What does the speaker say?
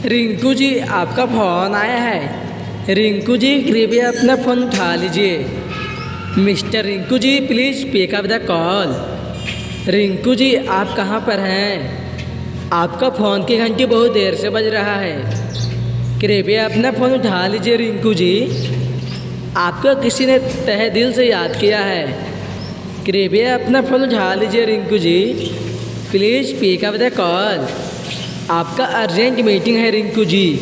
रिंकू जी, आपका फ़ोन आया है। रिंकू जी, कृपया अपना फ़ोन उठा लीजिए। Mister Rinku ji, please pick up the call. Rinku ji, आप कहाँ पर हैं? आपका फ़ोन की घंटी बहुत देर से बज रहा है। कृपया अपना फ़ोन उठा लीजिए रिंकू जी। आपको किसी ने तहे दिल से याद किया है। कृपया अपना फ़ोन उठा लीजिए Rinku ji. Please pick up the call. आपका अर्जेंट मीटिंग है रिंकू जी।